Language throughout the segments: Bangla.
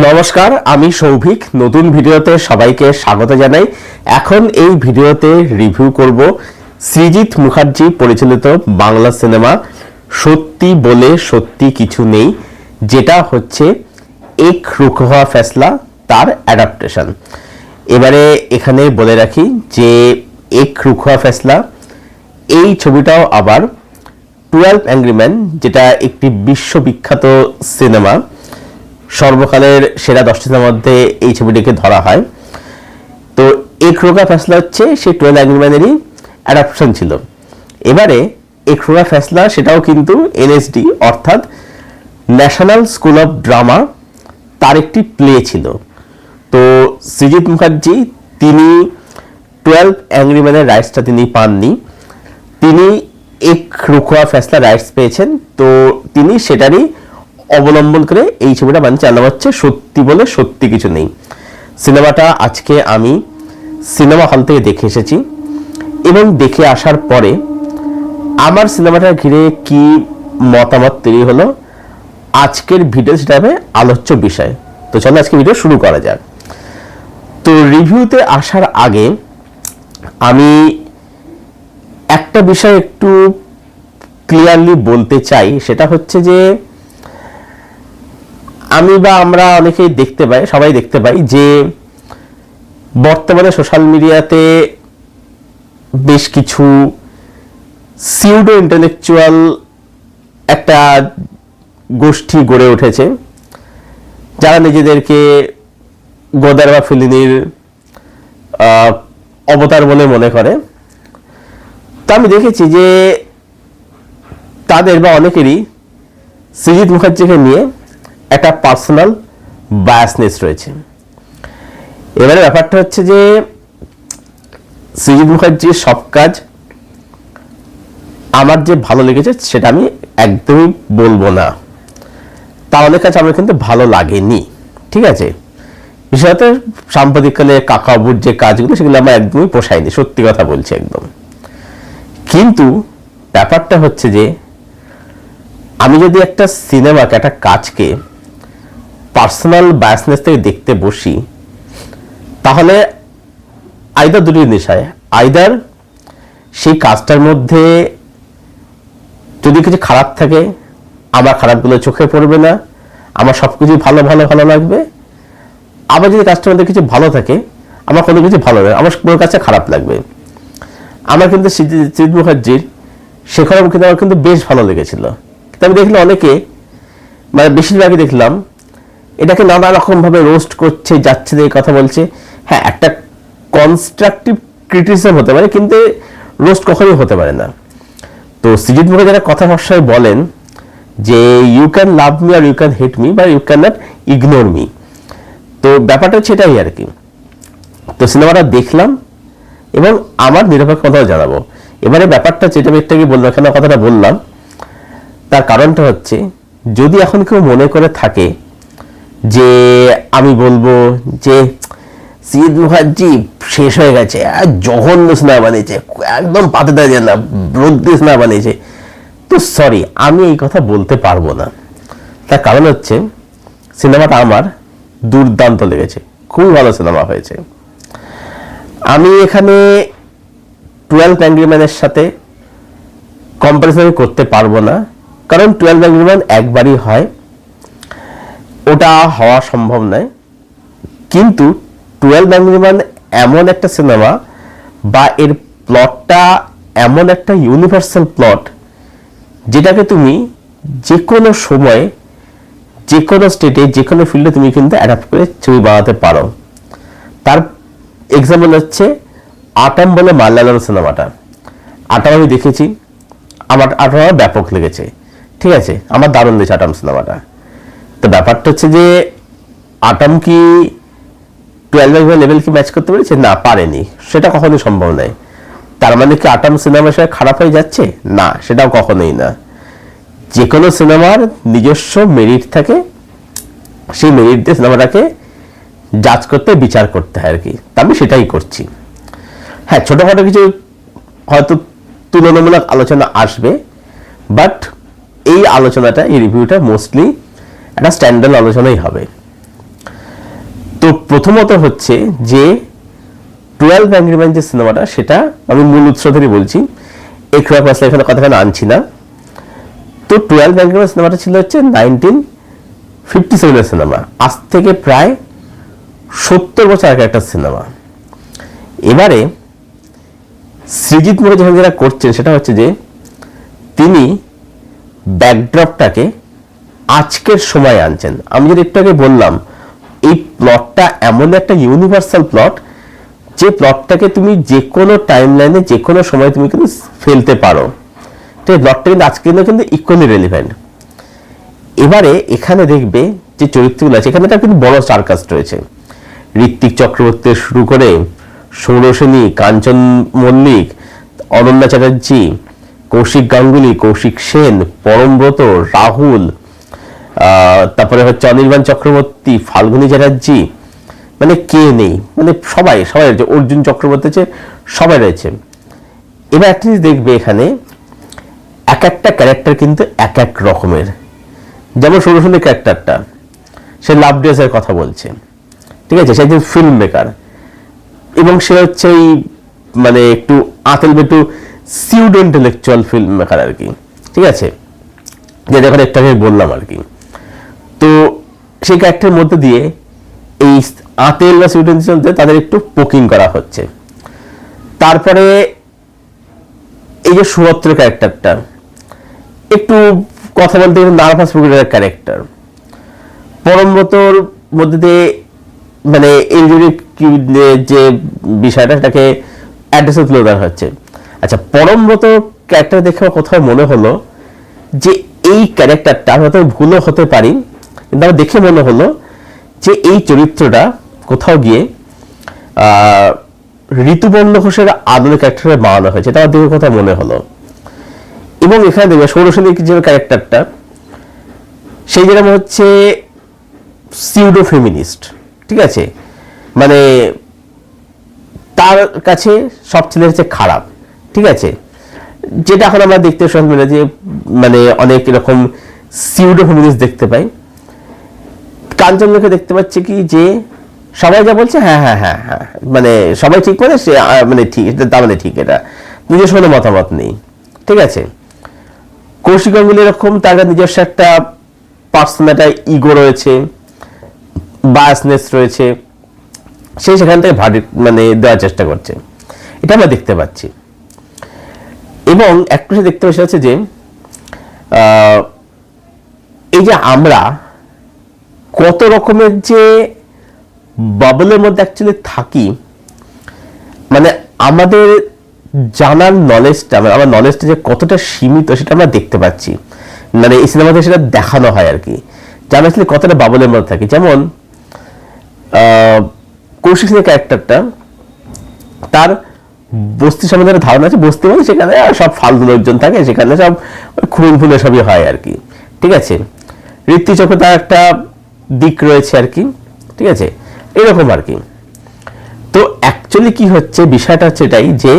নমস্কার, আমি সৌভিক। নতুন ভিডিওতে সবাইকে স্বাগত জানাই। এখন এই ভিডিওতে রিভিউ করব সৃজিত মুখার্জি পরিচালিত বাংলা সিনেমা সত্যি বলে সত্যি কিছু নেই, যেটা হচ্ছে এক রুখা হুয়া ফেসলা, তার অ্যাডাপ্টেশন। এবারে এখানে বলে রাখি যে এক রুখা হুয়া ফেসলা এই ছবিটাও আবার 12 অ্যাংরি ম্যান, যেটা একটি বিশ্ববিখ্যাত সিনেমা, সর্বকালের সেরা 10টির মধ্যে এই ছবিটিকে ধরা হয়। তো এক রোগা ফেসলা হচ্ছে সেই 12 অ্যাংরি ম্যানেরই অ্যাডাপশন ছিল। এবারে এক রোগা ফেসলা সেটাও কিন্তু এনএসডি অর্থাৎ ন্যাশনাল স্কুল অফ ড্রামা, তার একটি প্লে ছিল। তো সৃজিত মুখার্জি তিনি 12 অ্যাংরি ম্যানের রাইটসটা তিনি পাননি, তিনি এক রুখা ফেসলা রাইটস পেয়েছেন। তো তিনি সেটারই অবলম্বন করে এই ছবিটা বানিয়েছে, নাম হচ্ছে সত্যি বলে সত্যি কিছু নেই। সিনেমাটা আজকে আমি সিনেমা হল থেকে দেখে এসেছি এবং দেখে আসার পরে আমার সিনেমাটা ঘিরে কি মতামত তৈরি হলো আজকের ভিডিও, সেটা হবে আলোচ্য বিষয়। তো চলো আজকে ভিডিও শুরু করা যাক। তো রিভিউতে আসার আগে আমি একটা বিষয় একটু ক্লিয়ারলি বলতে চাই, সেটা হচ্ছে যে আমি বা আমরা অনেকেই দেখতে পাই, সবাই দেখতে পাই যে বর্তমানে সোশ্যাল মিডিয়াতে বেশ কিছু সিউডো ইন্টেলেকচুয়াল একটা গোষ্ঠী গড়ে উঠেছে, যারা নিজেদেরকে গোদার বা ফেলিনির অবতার বলে মনে করে। তো আমি দেখেছি যে তাদের বা অনেকেরই সৃজিত মুখার্জিকে নিয়ে একটা পার্সোনাল বায়াসনেস রয়েছে। এবারে ব্যাপারটা হচ্ছে যে সৃজিত মুখার্জির সব কাজ আমার যে ভালো লেগেছে সেটা আমি একদমই বলবো না, তা অনেক কাজ আমার কিন্তু ভালো লাগেনি, ঠিক আছে। বিশেষত সাম্প্রতিককালে কাকাবুর যে কাজগুলো সেগুলো আমার একদমই পোষায়নি, সত্যি কথা বলছি একদম। কিন্তু ব্যাপারটা হচ্ছে যে আমি যদি একটা সিনেমাকে, একটা কাজকে পার্সোনাল বায়াসনেস থেকে দেখতে বসি, তাহলে আইদার দুটি জিনিস হয়। আইদার সেই কাজটার মধ্যে যদি কিছু খারাপ থাকে, আমার খারাপগুলো চোখে পড়বে না, আমার সব কিছুই ভালো ভালো ভালো লাগবে। আবার যদি কাজটার মধ্যে কিছু ভালো থাকে, আমার কোনো কিছু ভালো লাগবে, আমার কোনো কাছে খারাপ লাগবে। আমার কিন্তু সৃজিত মুখার্জির শেখর কিন্তু আমার কিন্তু বেশ ভালো লেগেছিল। কিন্তু আমি দেখলাম অনেকে, মানে বেশিরভাগই দেখলাম এটাকে নানা রকম ভাবে রোস্ট করছে, যাচ্ছে এই কথা বলছে। হ্যাঁ, একটা কনস্ট্রাকটিভ ক্রিটিসিজম হতে পারে, কিন্তু রোস্ট কখনোই হতে পারে না। তো সৃজিত মুখার্জি একটা কথা সবসময় বলেন যে ইউ ক্যান লাভ মি আর ইউ ক্যান হেট মি, বা you can not ignore me. তো ব্যাপারটা হচ্ছে এটাই আর কি। তো সিনেমাটা দেখলাম এবং আমার নিরপেক্ষ কথাও জানাবো। এবারে ব্যাপারটা যেটা আমি একটু বললাম, কেন কথাটা বললাম তার কারণটা হচ্ছে, যদি এখন কেউ মনে করে থাকে যে আমি বলবো যে সৃজিত মুখার্জি শেষ হয়ে গেছে, আর জঘন্য সিনেমা বানিয়েছে, একদম পাতে দেওয়া যায় না, রোদ্দি সিনেমা বানিয়েছে, তো সরি, আমি এই কথা বলতে পারবো না। তার কারণ হচ্ছে সিনেমাটা আমার দুর্দান্ত লেগেছে, খুবই ভালো সিনেমা হয়েছে। আমি এখানে 12 অ্যাংরি ম্যানের সাথে কম্পারিজন করতে পারবো না, কারণ 12 অ্যাংরি ম্যান একবারই হয়, ওটা হওয়া সম্ভব নয়। কিন্তু 12 অ্যাংরি ম্যান এমন একটা সিনেমা, বা এর প্লটটা এমন একটা ইউনিভার্সাল প্লট, যেটাকে তুমি যে কোনো সময়, যে কোনো স্টেটে, যে কোনো ফিল্ডে তুমি কিন্তু অ্যাডাপ্ট করে ছবি বানাতে পারো। তার এক্সাম্পল হচ্ছে আটাম বলে মালায়ালাম সিনেমাটা। আটাম আমি দেখেছি, আমার আটাম ব্যাপক লেগেছে, ঠিক আছে, আমার দারুণ লেগেছে আটাম সিনেমাটা। তো ব্যাপারটা হচ্ছে যে আটাম কি 12 লেভেল কি ম্যাচ করতে পেরেছে? না, পারেনি, সেটা কখনোই সম্ভব নয়। তার মানে কি আটাম সিনেমার সাথে খারাপ হয়ে যাচ্ছে? না, সেটাও কখনোই না। যে কোনো সিনেমার নিজস্ব মেরিট থাকে, সেই মেরিট দিয়ে সিনেমাটাকে জাজ করতে, বিচার করতে হয় আর কি। আমি সেটাই করছি। হ্যাঁ, ছোটখাটো কিছু হয়তো তুলনামূলক আলোচনা আসবে, বাট এই আলোচনাটা, এই রিভিউটা মোস্টলি একটা স্ট্যান্ডার্ড আলোচনাই হবে। প্রথমত হচ্ছে যে 12 অ্যাংরি ম্যান যে সিনেমাটা, সেটা আমি মূল উৎস ধরে বলছি, এখানে কথাখানে আনছি না। তো 12 অ্যাংরি ম্যান সিনেমাটা ছিল হচ্ছে 1957 সিনেমা, আজ থেকে প্রায় 70 বছর আগে একটা সিনেমা। এবারে সৃজিত মুখার্জি যেটা করছেন সেটা হচ্ছে যে তিনি ব্যাকড্রপটাকে আজকের সময় আনছেন। আমি যদি একটু আগে বললাম, এই প্লটটা এমন একটা ইউনিভার্সাল প্লট যে প্লটটাকে তুমি যে কোনো টাইম লাইনে যে কোনো সময় তুমি কিন্তু ফেলতে পারো। ঠিক, প্লটটা কিন্তু আজকে কিন্তু ইকুয়ালি রেলিভেন্ট। এবারে এখানে দেখবে যে চরিত্রগুলো আছে, এখানে কিন্তু বড় স্টারকাস্ট রয়েছে। ঋত্বিক চক্রবর্তী শুরু করে সৌরসেনী, কাঞ্চন মল্লিক, অনন্যা চ্যাটার্জি, কৌশিক গাঙ্গুলি, কৌশিক সেন, পরমব্রত, রাহুল, তারপরে হচ্ছে অনির্বাণ চক্রবর্তী, ফাল্গুনী চ্যাটার্জি, মানে কে নেই, মানে সবাই রয়েছে, অর্জুন চক্রবর্তী আছে, সবাই রয়েছে। এবার একটা জিনিস দেখবে এখানে এক একটা ক্যারেক্টার কিন্তু এক এক রকমের। যেমন সৌরসেনের ক্যারেক্টারটা, সে লাভ ডেসের কথা বলছে, ঠিক আছে, সে একজন ফিল্ম মেকার এবং সে হচ্ছে এই মানে একটু আতেল একটু সিউডো ইন্টেলেকচুয়াল ফিল্ম মেকার আর কি, ঠিক আছে, যে যখন একটা বললাম আর কি। তো সেই ক্যারেক্টারের মধ্যে দিয়ে এই আতেল বা সিউডো ইন্টেলেকচুয়াল তাদের একটু পোকিং করা হচ্ছে। তারপরে এই যে সুভদ্র ক্যারেক্টারটা একটু কথা বলতে নার্ভাস প্রকৃতির ক্যারেক্টার, পরমব্রতর মধ্যে দিয়ে মানে ইনজুরি যে বিষয়টা সেটাকে অ্যাড্রেসে তুলে ধরা হচ্ছে। আচ্ছা, পরমব্রত ক্যারেক্টার দেখে কোথাও মনে হলো যে এই ক্যারেক্টারটা হয়তো ভুলও হতে পারি, কিন্তু আমার দেখে মনে হলো যে এই চরিত্রটা কোথাও গিয়ে ঋতুপর্ণ ঘোষের আদলের ক্যারেক্টারে বানানো হয়েছে, এটা আমার দেখে কোথাও মনে হলো। এবং এখানে দেখবে সৌরসেনীর যে ক্যারেক্টারটা, সেই যেরকম হচ্ছে সিউডো ফেমিনিস্ট, ঠিক আছে, মানে তার কাছে সব ছেলে হচ্ছে খারাপ, ঠিক আছে, যেটা এখন আমরা দেখতে সব মিলে যে মানে অনেক এরকম সিউডো ফেমিনিস্ট দেখতে পাই। কাঞ্চনকে দেখতে পাচ্ছি কি যে সবাই যা বলছে হ্যাঁ হ্যাঁ হ্যাঁ হ্যাঁ, মানে সবাই ঠিক বলে, সে মানে ঠিক, তার মানে ঠিক, এটা নিজস্ব কোনো মতামত নেই, ঠিক আছে। কৌশিক গাঙ্গুলি এরকম, তার নিজস্ব একটা পার্সোনাল ইগো রয়েছে, বায়াসনেস রয়েছে, সেই সেখান থেকে ভার্ডিক্ট মানে দেওয়ার চেষ্টা করছে, এটা আমরা দেখতে পাচ্ছি। এবং একটা দেখতে পাচ্ছি হচ্ছে যে এই যে আমরা কত রকমের যে বাবলের মধ্যে অ্যাকচুয়ালি থাকি, মানে আমাদের জানার নলেজটা, আমার নলেজটা যে কতটা সীমিত সেটা আমরা দেখতে পাচ্ছি, মানে এই সিনেমাতে সেটা দেখানো হয় আর কি, যে আমরা আসলে কতটা বাবলের মধ্যে থাকি। যেমন কৌশিক সিংয়ের ক্যারেক্টারটা, তার বস্তি সম্বন্ধে ধারণা আছে, বস্তি মানে সেখানে সব ফালতু লোকজন থাকে, সেখানে সব খুন ফুলে সবই হয় আর কি, ঠিক আছে। ঋত্বিক চক্র তার একটা দিক রয়েছে আর কি, ঠিক আছে, এরকম আর কি। তো অ্যাকচুয়ালি কি হচ্ছে, বিষয়টা হচ্ছে এটাই যে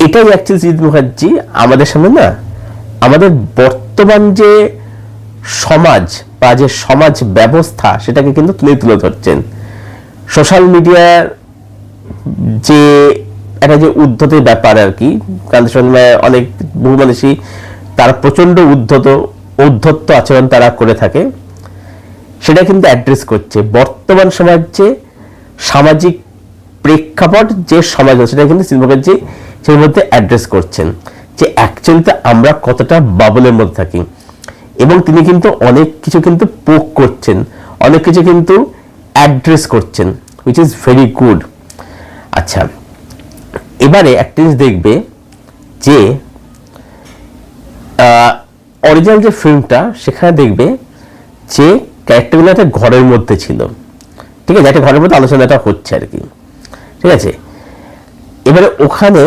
এটাই অ্যাকচুয়ালি সৃজিত মুখার্জি আমাদের সামনে না, আমাদের বর্তমান যে সমাজ বা যে সমাজ ব্যবস্থা সেটাকে কিন্তু তুলে ধরছেন। সোশ্যাল মিডিয়ার যে একটা যে উদ্ধতের ব্যাপার আর কি, কারণ অনেক বহু মানুষই তারা প্রচন্ড উদ্ধত্ত আচরণ তারা করে থাকে, সেটা কিন্তু অ্যাড্রেস করছে বর্তমান সমাজ যে সামাজিক প্রেক্ষাপট যে সমাজ, সেটা কিন্তু সৃজিত মুখার্জি সেই মধ্যে অ্যাড্রেস করছেন যে অ্যাকচুয়ালিতে আমরা কতটা বাবলের মধ্যে থাকি। এবং তিনি কিন্তু অনেক কিছু কিন্তু পোক করছেন, অনেক কিছু কিন্তু অ্যাড্রেস করছেন, হুইচ ইজ ভেরি গুড। আচ্ছা, এবারে একটা জিনিস দেখবে যে অরিজিনাল যে ফিল্মটা, সেখানে দেখবে যে ক্যারেক্টারগুলো একটা ঘরের মধ্যে ছিল, ঠিক আছে, একটা ঘরের মধ্যে আলোচনাটা হচ্ছে আর কি, ঠিক আছে। এবারে ওখানে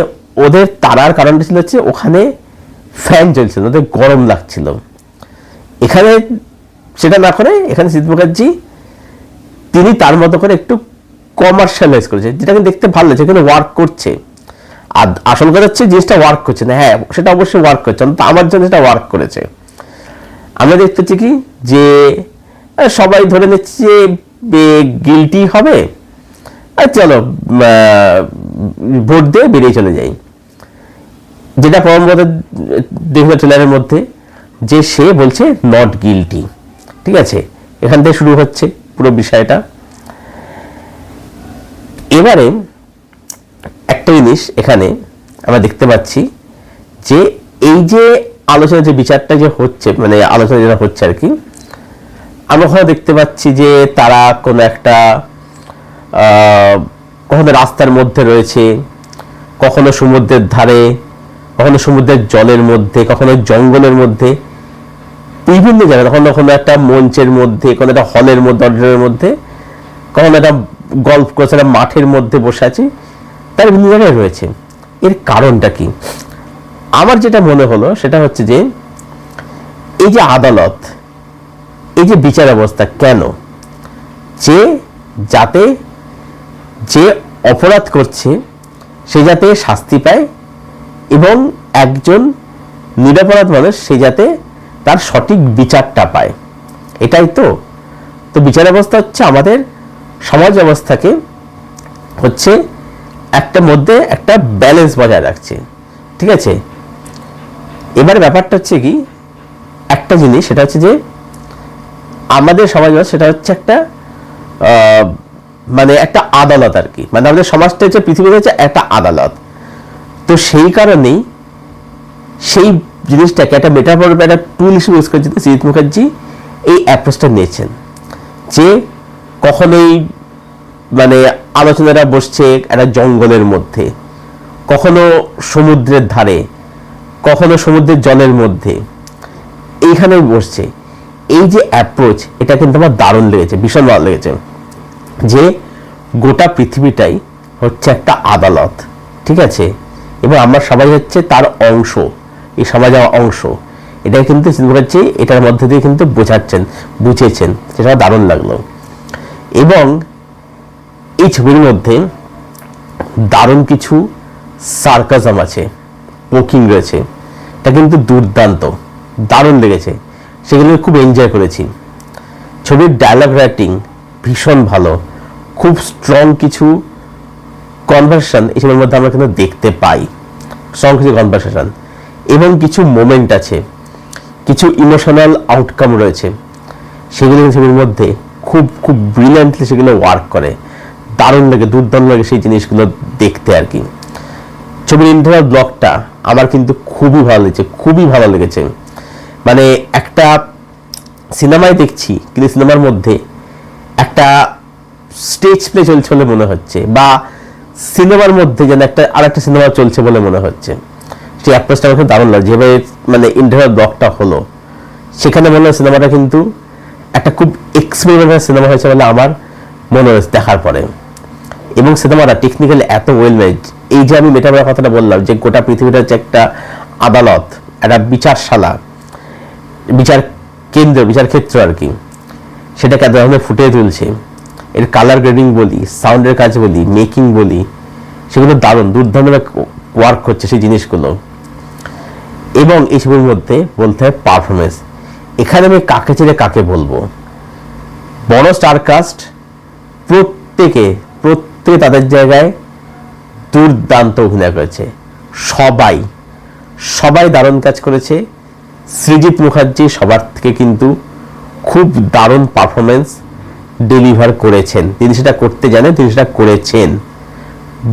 ওদের তারার কারণটা ছিল হচ্ছে ওখানে ফ্যান চলছিল, ওদের গরম লাগছিল। এখানে সেটা না করে এখানে সৃজিত মুখার্জি তিনি তার মতো করে একটু কমার্শিয়ালাইজ করেছে, যেটা কিন্তু দেখতে ভালো লাগছে, এখানে ওয়ার্ক করছে। আর আসল কথা হচ্ছে জিনিসটা ওয়ার্ক করছে না, হ্যাঁ সেটা অবশ্যই ওয়ার্ক করছে, অন্তত আমার জন্য সেটা ওয়ার্ক করেছে। আমরা দেখতেছি কি যে সবাই ধরে নিচ্ছে যে গিলটি হবে, আর চলো ভোট দিয়ে বেরিয়ে চলে যাই। যেটা পরমগত দেখলো ট্রেলারের মধ্যে যে সে বলছে নট গিলটি। ঠিক আছে, এখান থেকে শুরু হচ্ছে পুরো বিষয়টা। এবারে একটা জিনিস এখানে আমরা দেখতে পাচ্ছি যে এই যে আলোচনা, যে বিচারটা যে হচ্ছে, মানে আলোচনা যেটা হচ্ছে আর কি, আমরা ওখানে দেখতে পাচ্ছি যে তারা কোনো একটা কখনো রাস্তার মধ্যে রয়েছে, কখনো সমুদ্রের ধারে, কখনো সমুদ্রের জলের মধ্যে, কখনো জঙ্গলের মধ্যে, বিভিন্ন জায়গায়, কখনো কখনো একটা মঞ্চের মধ্যে, কোনো একটা হলের মধ্যে, অডিটোরিয়ামের মধ্যে, কখনো একটা গল্ফ কোর্স, একটা মাঠের মধ্যে বসে আছে, তার বিভিন্ন জায়গায় রয়েছে। এর কারণটা কি? আমার যেটা মনে হলো সেটা হচ্ছে যে এই যে আদালত, এই যে বিচার ব্যবস্থা, কেন যে যাতে যে অপরাধ করছে সে যাতে শাস্তি পায় এবং একজন নিরপরাধ মানুষ সে যাতে তার সঠিক বিচারটা পায়, এটাই তো। তো বিচার ব্যবস্থা হচ্ছে আমাদের সমাজ ব্যবস্থাকে হচ্ছে একটা মধ্যে একটা ব্যালেন্স বজায় রাখছে। ঠিক আছে, এবার ব্যাপারটা হচ্ছে কি, একটা জিনিস সেটা হচ্ছে যে আমাদের সমাজ সেটা হচ্ছে একটা মানে একটা আদালত আর কি, মানে আমাদের সমাজটা হচ্ছে, পৃথিবীতে হচ্ছে একটা আদালত। তো সেই কারণেই সেই জিনিসটাকে একটা মেটাফর, একটা টুল হিসেবে ইউজ করেছে সৃজিত মুখার্জি এই অ্যাপ্রোচটা নিয়েছেন, যে কখনোই মানে আলোচনাটা বসছে একটা জঙ্গলের মধ্যে, কখনো সমুদ্রের ধারে, কখনো সমুদ্রের জলের মধ্যে, এইখানে বসছে। এই যে অ্যাপ্রোচ, এটা কিন্তু আমার দারুণ লেগেছে, ভীষণ ভালো লেগেছে, যে গোটা পৃথিবীটাই হচ্ছে একটা আদালত। ঠিক আছে, এবং আমরা সবাই হচ্ছে তার অংশ, এই সমাজের অংশ। এটা কিন্তু হচ্ছে এটার মধ্যে দিয়ে কিন্তু বুঝেছেন, সেটা দারুণ লাগলো। এবং এই ছবির মধ্যে দারুণ কিছু সার্কাজম আছে, পোকিং রয়েছে, এটা কিন্তু দুর্দান্ত, দারুণ লেগেছে, সেগুলো খুব এনজয় করেছি। ছবির ডায়লগ রাইটিং ভীষণ ভালো, খুব স্ট্রং কিছু কনভারসেশন এই ছবির মধ্যে আমরা কিন্তু দেখতে পাই, স্ট্রং কিছু কনভারসেশন এবং কিছু মোমেন্ট আছে, কিছু ইমোশনাল আউটকাম রয়েছে, সেগুলো ছবির মধ্যে খুব খুব ব্রিলিয়ান্টলি সেগুলো ওয়ার্ক করে, দারুণ লাগে, দুর্দান্ত লাগে সেই জিনিসগুলো দেখতে আর কি। ছবির ইন্টারনাল ব্লকটা আমার কিন্তু খুবই ভালো লেগেছে, খুবই ভালো লেগেছে। মানে একটা সিনেমায় দেখছি, কিন্তু সিনেমার মধ্যে একটা স্টেজ প্লে চলছে বলে মনে হচ্ছে, বা সিনেমার মধ্যে যেন একটা আর একটা সিনেমা চলছে বলে মনে হচ্ছে। সেই অ্যাপ্রোচটা আমাকে দারুণ লাগছে, যেভাবে মানে ইন্টারনাল ব্লকটা হলো, সেখানে মনে হয় সিনেমাটা কিন্তু একটা খুব এক্সপেরিমেন্টাল সিনেমা হয়েছে বলে আমার মনে হয়েছে দেখার পরে। এবং সিনেমাটা টেকনিক্যালি এত ওয়েল মেড, এই যে আমি মেটাফোরার কথাটা বললাম যে গোটা পৃথিবীটা হচ্ছে একটা আদালত, একটা বিচারশালা, বিচার কেন্দ্র, বিচার ক্ষেত্র আর কি, সেটাকে এত ধরনের ফুটিয়ে তুলছে। এর কালার গ্রেডিং বলি, সাউন্ডের কাজ বলি, মেকিং বলি, সেগুলো দারুণ দুর্দান্ত ওয়ার্ক করছে সেই জিনিসগুলো। এবং এই ছবির মধ্যে বলতে হয় পারফরমেন্স, এখানে আমি কাকে ছেড়ে কাকে বলবো, বড় স্টারকাস্ট প্রত্যেকে তাদের জায়গায় দুর্দান্ত অভিনয় করেছে, সবাই দারুণ কাজ করেছে। সৃজিত মুখার্জি সবার থেকে কিন্তু খুব দারুণ পারফরমেন্স ডেলিভার করেছেন, তিনি সেটা করতে জানেন, তিনি সেটা করেছেন,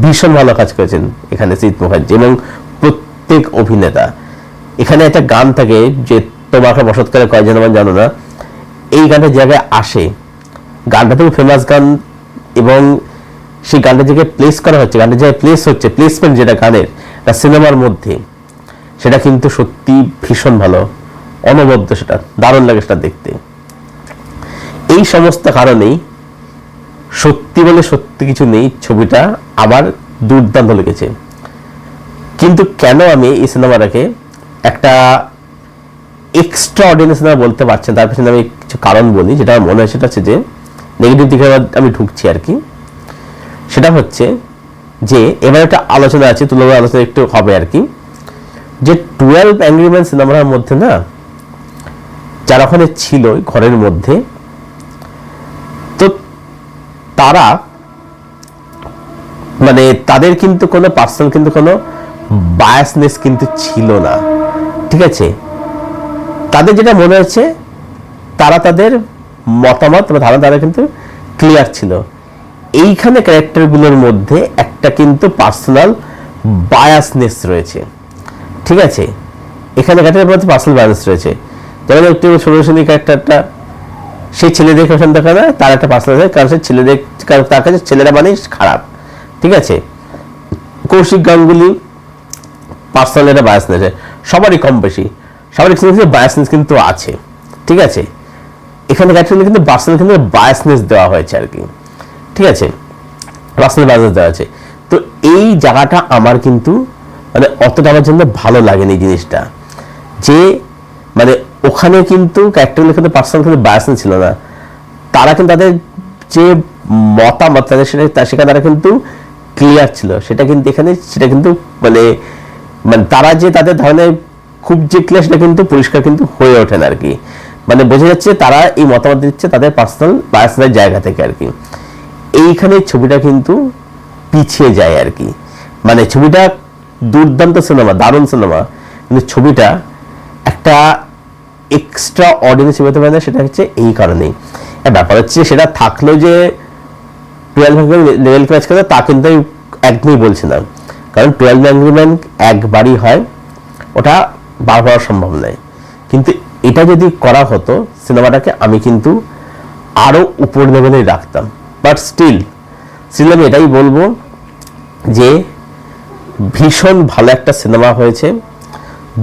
ভীষণ ভালো কাজ করেছেন এখানে সৃজিত মুখার্জি এবং প্রত্যেক অভিনেতা। এখানে একটা গান থাকে যে তোমাকে বসতকালে কয়জন আমার জানো না, এই গানটা জায়গায় আসে, গানটা তো ফেমাস গান, এবং সেই গানটা জায়গায় প্লেস করা হচ্ছে, গানটা জায়গায় প্লেস হচ্ছে, প্লেসমেন্ট যেটা গানের একটা সিনেমার মধ্যে, সেটা কিন্তু সত্যি ভীষণ ভালো, অনবদ্য, সেটা দারুণ লাগে সেটা দেখতে। এই সমস্ত কারণেই সত্যি বলে সত্যি কিছু নেই, ছবিটা আমার দুর্দান্ত লেগেছে। কিন্তু কেন আমি এই সিনেমাটাকে একটা এক্সট্রা অর্ডিনারি সিনেমা বলতে পারছেন, তার পেছনে আমি কিছু কারণ বলি, যেটা আমার মনে হয় সেটা হচ্ছে যে নেগেটিভ দিকে আমি ঢুকছি আর কি। সেটা হচ্ছে যে এবার একটা আলোচনা আছে, তুলনা আলোচনা একটু হবে আর কি, যে 12 অ্যাংরি ম্যান সিনেমার মধ্যে না যারা ওখানে ছিল ঘরের মধ্যে, তো তারা মানে তাদের কিন্তু কোনো পার্সোনাল কিন্তু কোনো বায়াসনেস কিন্তু ছিল না, ঠিক আছে। তাদের যেটা মনে হচ্ছে তারা তাদের মতামত বা ধারণা তারা কিন্তু ক্লিয়ার ছিল। এইখানে ক্যারেক্টারগুলোর মধ্যে একটা কিন্তু পার্সোনাল বায়াসনেস রয়েছে, ঠিক আছে। এখানে ক্যারেক্টারের মধ্যে পার্সোনাল বায়াসনেস রয়েছে। যেমন একটু সৌরসেনী ক্যারেক্টারটা, সে ছেলেদের পছন্দ করে না, তার একটা পার্সোনাল, কারণ সে ছেলেদের, কারণ তার কাছে ছেলেরা মানেই খারাপ, ঠিক আছে। কৌশিক গাঙ্গুলি পার্সোনাল একটা বায়াসনেস, সবারই কম বেশি সবারই বায়াসনেস কিন্তু আছে, ঠিক আছে। এখানে ক্যারেক্টার কিন্তু পার্সোনাল কিন্তু বায়াসনেস দেওয়া হয়েছে আর কি, ঠিক আছে, পার্সোনাল বায়াসনেস দেওয়া আছে। তো এই জায়গাটা আমার কিন্তু মানে অতটা আমার জন্য ভালো লাগেনি জিনিসটা, যে মানে ওখানে কিন্তু ক্যারেক্টারগুলো কিন্তু পার্সোনাল কিন্তু বায়াসনেস ছিল না, তারা কিন্তু তাদের যে মতামত তাদের সেখানে তারা কিন্তু ক্লিয়ার ছিল, সেটা কিন্তু এখানে সেটা কিন্তু মানে মানে তারা যে তাদের ধারণায় খুব যে ক্লিয়ার সেটা কিন্তু পরিষ্কার কিন্তু হয়ে ওঠে না আর কি। মানে বোঝা যাচ্ছে তারা এই মতামত দিচ্ছে তাদের পার্সোনাল বায়াসনেসের জায়গা থেকে আর কি। এইখানে ছবিটা কিন্তু পিছিয়ে যায় আর কি। মানে ছবিটা দুর্দান্ত সিনেমা, দারুণ সিনেমা, কিন্তু ছবিটা একটা এক্সট্রা অর্ডিনারি ছবি হতে পারে না, সেটা হচ্ছে এই কারণেই। ব্যাপার হচ্ছে সেটা থাকলেও যে 12 লেভেল ক্র্যাচ করে তা কিন্তু আমি একদমই বলছি না, কারণ 12 অ্যাংরি ম্যান একবারই হয়, ওটা বার হওয়া সম্ভব নয়। কিন্তু এটা যদি করা হতো সিনেমাটাকে আমি কিন্তু আরো উপর লেভেলে রাখতাম। বাট স্টিল আমি এটাই বলবো যে ভীষণ ভালো একটা সিনেমা হয়েছে,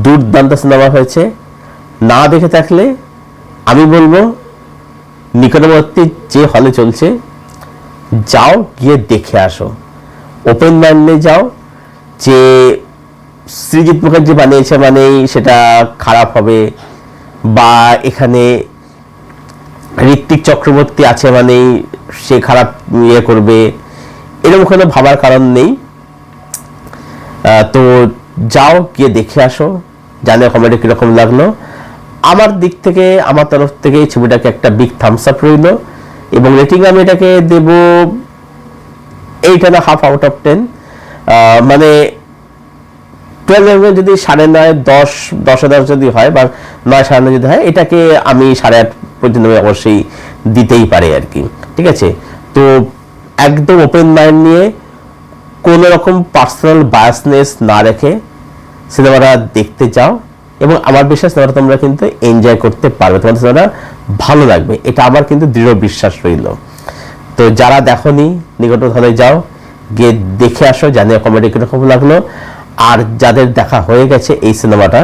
দুর্দান্ত সিনেমা হয়েছে। না দেখে থাকলে আমি বলবো নিকটবর্তী যে হলে চলছে যাও, গিয়ে দেখে আসো, ওপেন মাইন্ডে যাও। যে সৃজিত মুখার্জি বানিয়েছে মানেই সেটা খারাপ হবে, বা এখানে ঋত্বিক চক্রবর্তী আছে মানেই সে খারাপ ইয়ে করবে, এরকম কোনো ভাবার কারণ নেই। তো যাও, গিয়ে দেখে আসো, জানে কমেডি কিরকম লাগলো। আমার দিক থেকে, আমার তরফ থেকে এই ছবিটাকে একটা বিগ থামস আপ রইল, এবং রেটিং আমি এটাকে দেব 8.5 আউট অফ 10। মানে 12 যদি 9.5 10 যদি হয়, বা 9 9.5 যদি হয়, এটাকে আমি 8.5 পর্যন্ত অবশ্যই দিতেই পারে আর কি, ঠিক আছে। তো একদম ওপেন মাইন্ড নিয়ে, কোনো রকম পার্সোনাল বায়াসনেস না রেখে সিনেমাটা দেখতে যাও, এবং আমার বিশ্বাস সিনেমাটা তোমরা কিন্তু এনজয় করতে পারবে, তোমাদের সিনেমাটা ভালো লাগবে, এটা আমার কিন্তু দৃঢ় বিশ্বাস রইল। তো যারা দেখোনি নিকট হলে যাও, গিয়ে দেখে আসো, জানিয়ে কমেডি কিরকম লাগলো। আর যাদের দেখা হয়ে গেছে এই সিনেমাটা,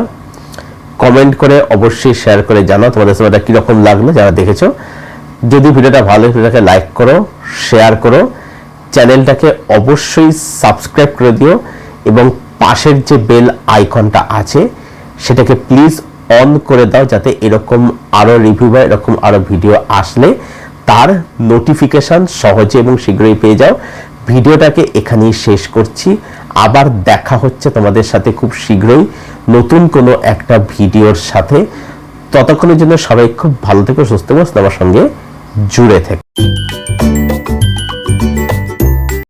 কমেন্ট করে অবশ্যই শেয়ার করে জানাও তোমাদের সিনেমাটা কিরকম লাগলো যারা দেখেছো। যদি ভিডিওটা ভালো হয় ভিডিওটাকে লাইক করো, শেয়ার করো, চ্যানেলটাকে অবশ্যই সাবস্ক্রাইব করে দিও, এবং পাশের যে বেল আইকনটা আছে সেটাকে প্লিজ অন করে দাও, যাতে এরকম আরো রিভিউ বা এরকম আরো ভিডিও আসলে তার নোটিফিকেশন সহজে এবং শীঘ্রই পেয়ে যাও। ভিডিওটাকে এখানেই শেষ করছি, আবার দেখা হচ্ছে তোমাদের সাথে খুব শীঘ্রই নতুন কোনো একটা ভিডিওর সাথে। ততক্ষণের জন্য সবাই খুব ভালো থেকো, সুস্থ থেকো, আমার সঙ্গে জুড়ে থেকো।